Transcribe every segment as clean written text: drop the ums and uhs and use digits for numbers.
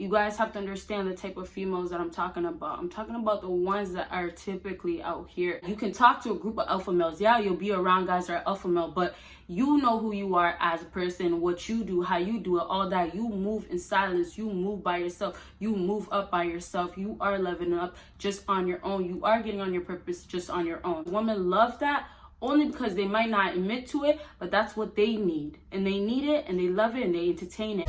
you guys have to understand the type of females that I'm talking about. I'm talking about the ones that are typically out here. You can talk to a group of alpha males. Yeah, you'll be around guys that are alpha male, but you know who you are as a person, what you do, how you do it, all that. You move in silence. You move by yourself. You move up by yourself. You are leveling up just on your own. You are getting on your purpose just on your own. Women love that. Only because they might not admit to it, but that's what they need. And they need it, and they love it, and they entertain it.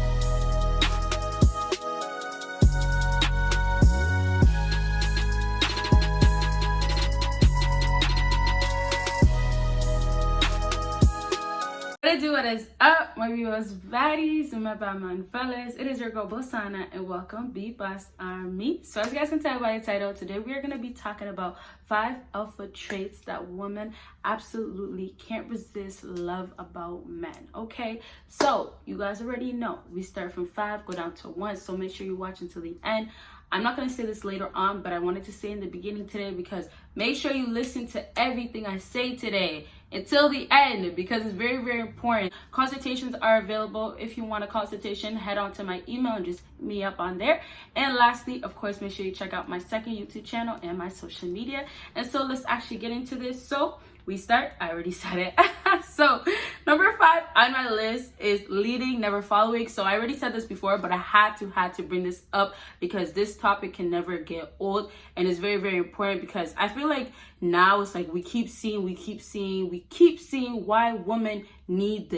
What is up, my BBossBaddies and my bad man fellas? It is your girl Bosana, and welcome BBossArmy. So as you guys can tell by the title, today we are going to be talking about 5 alpha traits that women absolutely can't resist love about men. Okay, so you guys already know we start from 5, go down to 1, so make sure you watch until the end. I'm not going to say this later on, but I wanted to say in the beginning today because make sure you listen to everything I say today until the end because it's very, very important. Consultations are available. If you want a consultation, head on to my email and just hit me up on there. And lastly, of course, make sure you check out my second YouTube channel and my social media. And so let's actually get into this. So we start. I already said it. So number 5 on my list is leading, never following. So I already said this before, but I had to bring this up because this topic can never get old, and it's very, very important because I feel like now it's like we keep seeing why women need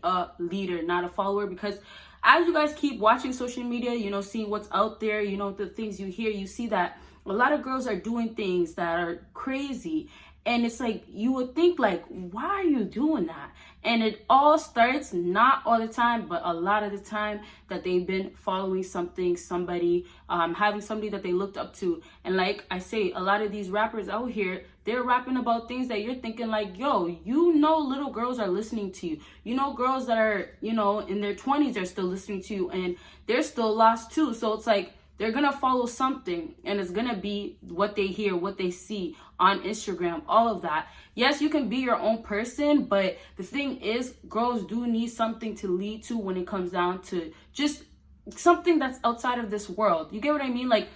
a leader, not a follower. Because as you guys keep watching social media, you know, seeing what's out there, you know, the things you hear, you see that a lot of girls are doing things that are crazy. And it's like, you would think like, why are you doing that? And it all starts, not all the time, but a lot of the time that they've been following something, somebody, having somebody that they looked up to. And like I say, a lot of these rappers out here, they're rapping about things that you're thinking like, yo, you know, little girls are listening to you. You know, girls that are, you know, in their 20s are still listening to you and they're still lost too. So it's like, they're going to follow something and it's going to be what they hear, what they see on Instagram, all of that. Yes, you can be your own person, but the thing is, girls do need something to lead to when it comes down to just something that's outside of this world. You get what I mean? Like,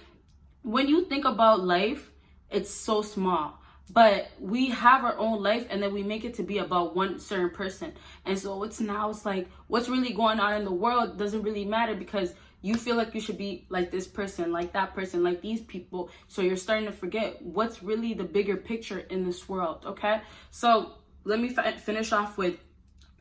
when you think about life, it's so small. But we have our own life and then we make it to be about one certain person. And so it's like what's really going on in the world doesn't really matter because you feel like you should be like this person, like that person, like these people. So you're starting to forget what's really the bigger picture in this world, okay? So let me finish off with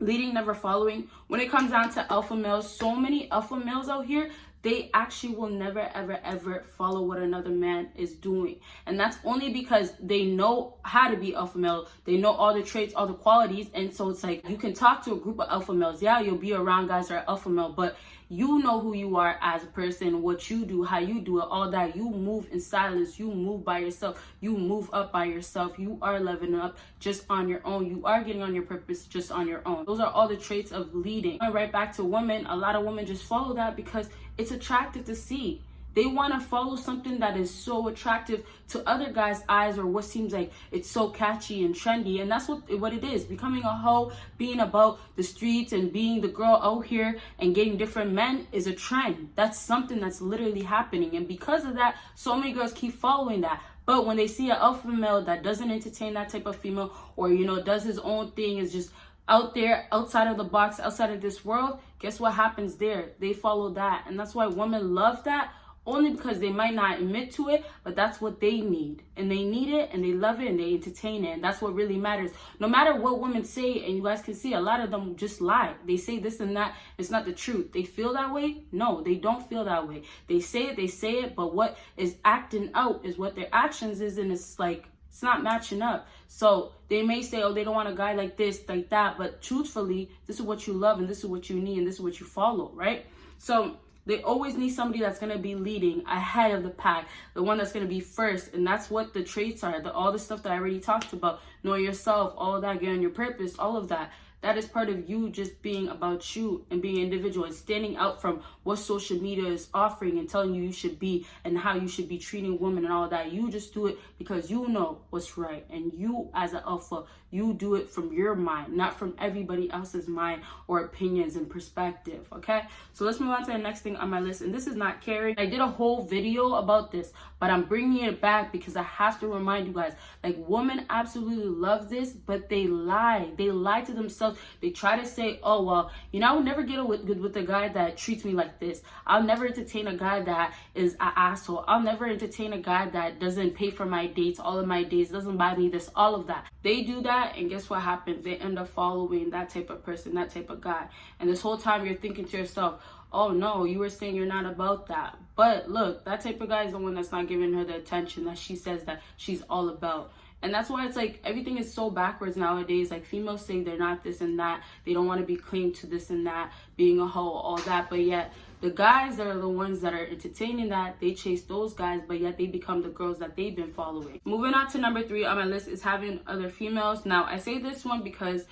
leading, never following. When it comes down to alpha males, so many alpha males out here, they actually will never, ever, ever follow what another man is doing. And that's only because they know how to be alpha male. They know all the traits, all the qualities. And so it's like, you can talk to a group of alpha males. Yeah, you'll be around guys that are alpha male, but you know who you are as a person, what you do, how you do it, all that. You move in silence. You move by yourself. You move up by yourself. You are leveling up just on your own. You are getting on your purpose just on your own. Those are all the traits of leading. And right back to women, a lot of women just follow that because it's attractive to see. They want to follow something that is so attractive to other guys' eyes or what seems like it's so catchy and trendy. And that's what it is. Becoming a hoe, being about the streets and being the girl out here and getting different men is a trend. That's something that's literally happening. And because of that, so many girls keep following that. But when they see an alpha male that doesn't entertain that type of female or, you know, does his own thing, is just out there, outside of the box, outside of this world, guess what happens there? They follow that. And that's why women love that. Only because they might not admit to it, but that's what they need. And they need it, and they love it, and they entertain it. And that's what really matters. No matter what women say, and you guys can see, a lot of them just lie. They say this and that. It's not the truth. They feel that way? No, they don't feel that way. They say it, but what is acting out is what their actions is, and it's like, it's not matching up. So they may say, oh, they don't want a guy like this, like that. But truthfully, this is what you love, and this is what you need, and this is what you follow, right? So they always need somebody that's going to be leading ahead of the pack, the one that's going to be first. And that's what the traits are, all the stuff that I already talked about. Know yourself, all of that, get on your purpose, all of that. That is part of you just being about you and being individual and standing out from what social media is offering and telling you should be and how you should be treating women and all of that. You just do it because you know what's right. And you as an alpha, you do it from your mind, not from everybody else's mind or opinions and perspective, okay? So let's move on to the next thing on my list, and this is not caring. I did a whole video about this, but I'm bringing it back because I have to remind you guys, like, women absolutely love this, but they lie. They lie to themselves. They try to say, oh, well, you know, I would never get good with a guy that treats me like this. I'll never entertain a guy that is an asshole. I'll never entertain a guy that doesn't pay for my dates, all of my dates, doesn't buy me this, all of that. They do that, and guess what happens? They end up following that type of person, that type of guy. And this whole time you're thinking to yourself, oh no, you were saying you're not about that. But look, that type of guy is the one that's not giving her the attention that she says that she's all about. And that's why it's like everything is so backwards nowadays. Like, females say they're not this and that. They don't want to be claimed to this and that, being a hoe, all that. But yet the guys that are the ones that are entertaining that, they chase those guys, but yet they become the girls that they've been following. Moving on to number 3 on my list is having other females. Now, I say this one because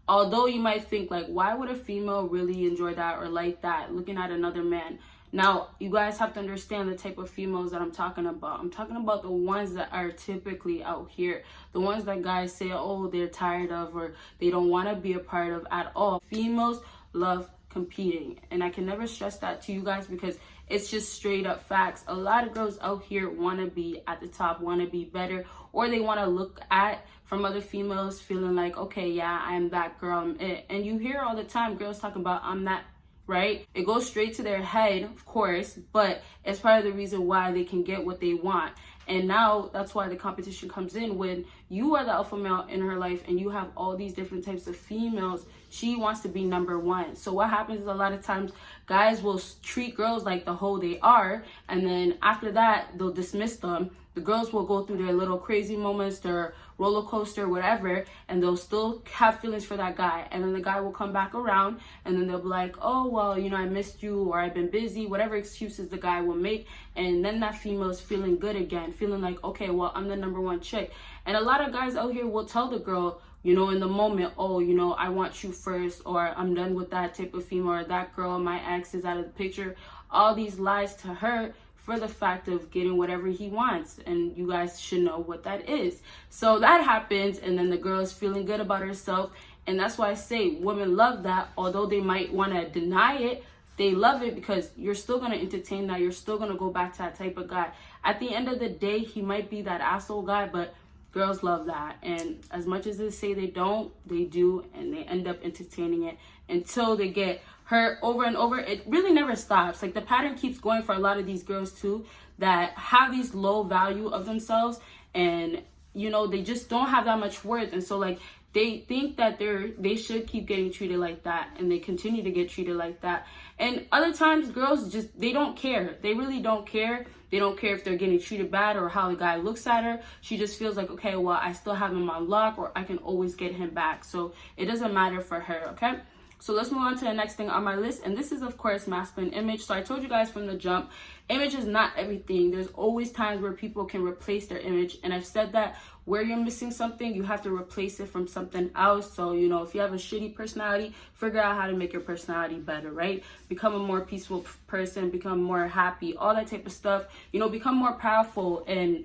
although you might think, like, why would a female really enjoy that or like that, looking at another man? Now, you guys have to understand the type of females that I'm talking about. I'm talking about the ones that are typically out here. The ones that guys say, oh, they're tired of or they don't want to be a part of at all. Females love competing. And I can never stress that to you guys because it's just straight up facts. A lot of girls out here want to be at the top, want to be better, or they want to look at from other females feeling like, okay, yeah, I'm that girl, I'm it. And you hear all the time girls talking about, I'm that, right? It goes straight to their head, of course, but it's part of the reason why they can get what they want. And now that's why the competition comes in. When you are the alpha male in her life and you have all these different types of females, she wants to be number one. So what happens is a lot of times guys will treat girls like the hoe they are, and then after that they'll dismiss them. The girls will go through their little crazy moments, their roller coaster, whatever, and they'll still have feelings for that guy. And then the guy will come back around and then they'll be like, oh, well, you know, I missed you, or I've been busy, whatever excuses the guy will make. And then that female is feeling good again, feeling like, okay, well, I'm the number one chick. And a lot of guys out here will tell the girl, you know, in the moment, oh, you know, I want you first, or I'm done with that type of female, or that girl, my ex is out of the picture. All these lies to her for the fact of getting whatever he wants, and you guys should know what that is. So that happens, and then the girl is feeling good about herself, and that's why I say women love that. Although they might want to deny it, they love it because you're still going to entertain that. You're still going to go back to that type of guy. At the end of the day, he might be that asshole guy, but girls love that. And as much as they say they don't, they do, and they end up entertaining it until they get hurt over and over. It really never stops. Like, the pattern keeps going for a lot of these girls too that have these low value of themselves, and you know, they just don't have that much worth. And so, like, they think that they should keep getting treated like that, and they continue to get treated like that. And other times girls just, they don't care. They really don't care. They don't care if they're getting treated bad or how the guy looks at her. She just feels like, okay, well, I still have him on lock, or I can always get him back. So it doesn't matter for her, okay? So let's move on to the next thing on my list, and this is, of course, masculine image. So I told you guys from the jump, image is not everything. There's always times where people can replace their image, and I've said that where you're missing something, you have to replace it from something else. So, you know, if you have a shitty personality, figure out how to make your personality better, right? Become a more peaceful person, become more happy, all that type of stuff. You know, become more powerful and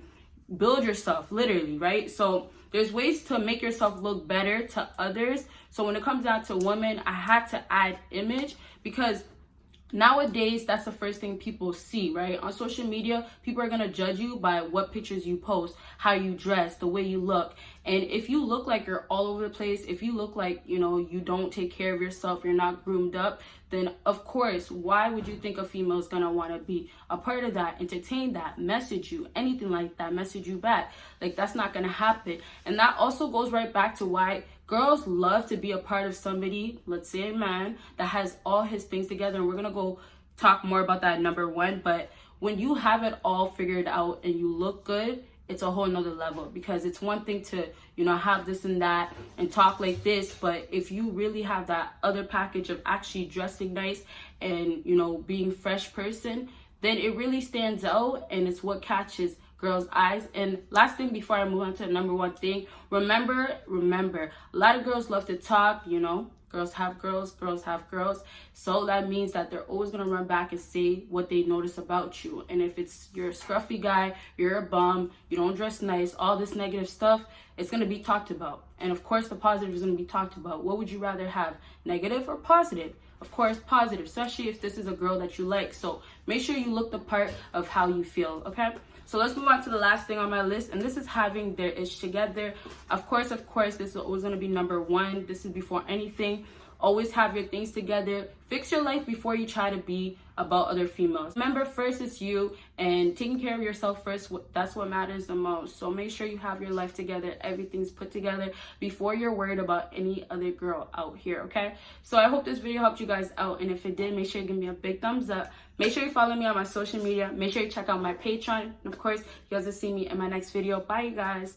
build yourself, literally, right? So there's ways to make yourself look better to others. So when it comes down to women, I had to add image because nowadays that's the first thing people see, right? On social media, people are going to judge you by what pictures you post, how you dress, the way you look. And if you look like you're all over the place, if you look like, you know, you don't take care of yourself, you're not groomed up, then of course, why would you think a female is going to want to be a part of that, entertain that, message you, anything like that, message you back? Like, that's not going to happen. And that also goes right back to why girls love to be a part of somebody, let's say a man, that has all his things together. And we're going to go talk more about that number one. But when you have it all figured out and you look good, it's a whole nother level, because it's one thing to, you know, have this and that and talk like this. But if you really have that other package of actually dressing nice and, you know, being fresh person, then it really stands out, and it's what catches girls' eyes. And last thing before I move on to the number one thing, remember, a lot of girls love to talk, you know, Girls have girls, girls have girls. So that means that they're always going to run back and say what they notice about you. And if it's you're a scruffy guy, you're a bum, you don't dress nice, all this negative stuff, it's going to be talked about. And of course, the positive is going to be talked about. What would you rather have, negative or positive? Of course, positive, especially if this is a girl that you like. So make sure you look the part of how you feel, okay? So let's move on to the last thing on my list, and this is having their ish together. Of course, this is always going to be number one. This is before anything. Always have your things together. Fix your life before you try to be about other females. Remember, first it's you, and taking care of yourself first, that's what matters the most. So make sure you have your life together, everything's put together before you're worried about any other girl out here, okay? So I hope this video helped you guys out, and if it did, make sure you give me a big thumbs up. Make sure you follow me on my social media. Make sure you check out my Patreon. And of course, you guys will see me in my next video. Bye, you guys.